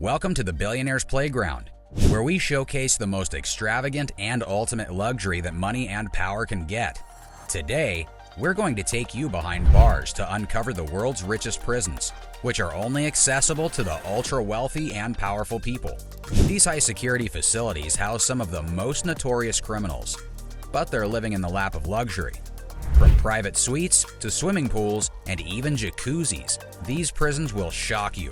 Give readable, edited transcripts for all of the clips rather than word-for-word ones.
Welcome to the Billionaires Playground, where we showcase the most extravagant and ultimate luxury that money and power can get. Today, we're going to take you behind bars to uncover the world's richest prisons, which are only accessible to the ultra-wealthy and powerful people. These high-security facilities house some of the most notorious criminals, but they're living in the lap of luxury. From private suites to swimming pools and even jacuzzis, these prisons will shock you.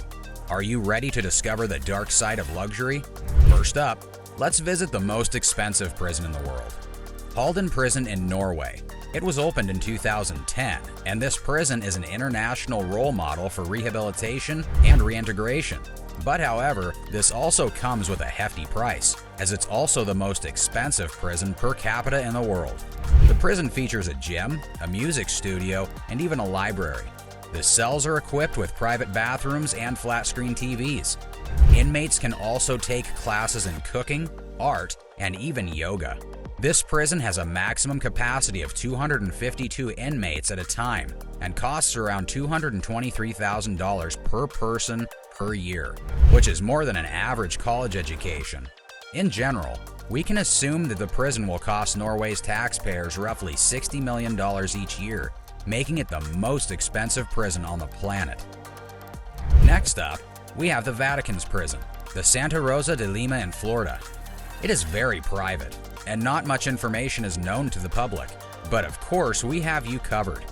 Are you ready to discover the dark side of luxury? First up, let's visit the most expensive prison in the world. Halden Prison in Norway. It was opened in 2010, and this prison is an international role model for rehabilitation and reintegration. But however, this also comes with a hefty price, as it's also the most expensive prison per capita in the world. The prison features a gym, a music studio, and even a library. The cells are equipped with private bathrooms and flat-screen TVs. Inmates can also take classes in cooking, art, and even yoga. This prison has a maximum capacity of 252 inmates at a time and costs around $223,000 per person per year, which is more than an average college education. In general, we can assume that the prison will cost Norway's taxpayers roughly $60 million each year, making it the most expensive prison on the planet. Next up, we have the Vatican's prison, the Santa Rosa de Lima in Florida. It is very private, and not much information is known to the public, but of course we have you covered.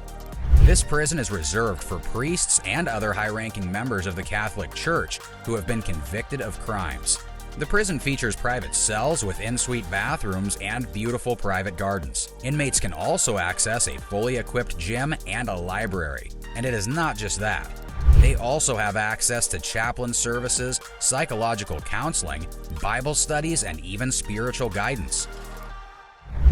This prison is reserved for priests and other high-ranking members of the Catholic Church who have been convicted of crimes. The prison features private cells with en-suite bathrooms and beautiful private gardens. Inmates can also access a fully equipped gym and a library. And it is not just that. They also have access to chaplain services, psychological counseling, Bible studies, and even spiritual guidance.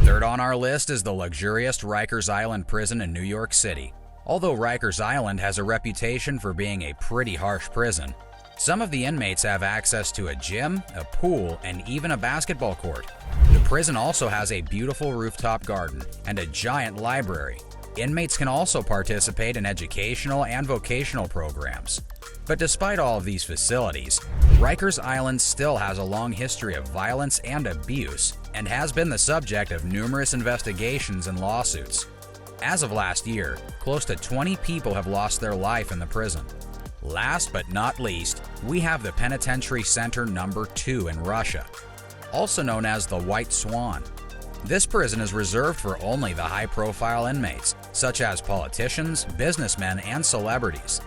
Third on our list is the luxurious Rikers Island prison in New York City. Although Rikers Island has a reputation for being a pretty harsh prison, some of the inmates have access to a gym, a pool, and even a basketball court. The prison also has a beautiful rooftop garden and a giant library. Inmates can also participate in educational and vocational programs. But despite all of these facilities, Rikers Island still has a long history of violence and abuse and has been the subject of numerous investigations and lawsuits. As of last year, close to 20 people have lost their life in the prison. Last but not least, we have the Penitentiary Center No. 2 in Russia, also known as the White Swan. This prison is reserved for only the high-profile inmates, such as politicians, businessmen, and celebrities.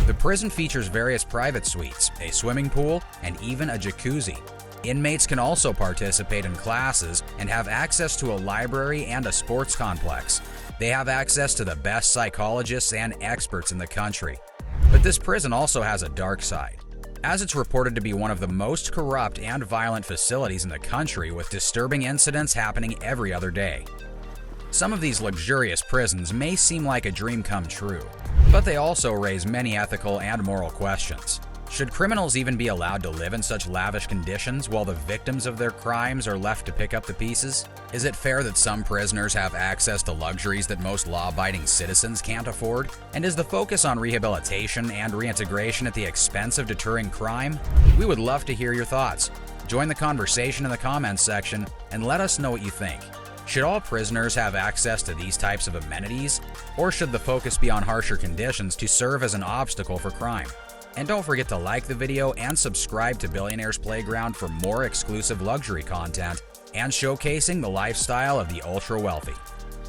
The prison features various private suites, a swimming pool, and even a jacuzzi. Inmates can also participate in classes and have access to a library and a sports complex. They have access to the best psychologists and experts in the country. But this prison also has a dark side, as it's reported to be one of the most corrupt and violent facilities in the country, with disturbing incidents happening every other day. Some of these luxurious prisons may seem like a dream come true, but they also raise many ethical and moral questions. Should criminals even be allowed to live in such lavish conditions while the victims of their crimes are left to pick up the pieces? Is it fair that some prisoners have access to luxuries that most law-abiding citizens can't afford? And is the focus on rehabilitation and reintegration at the expense of deterring crime? We would love to hear your thoughts. Join the conversation in the comments section and let us know what you think. Should all prisoners have access to these types of amenities, or should the focus be on harsher conditions to serve as an obstacle for crime? And don't forget to like the video and subscribe to Billionaires Playground for more exclusive luxury content and showcasing the lifestyle of the ultra-wealthy.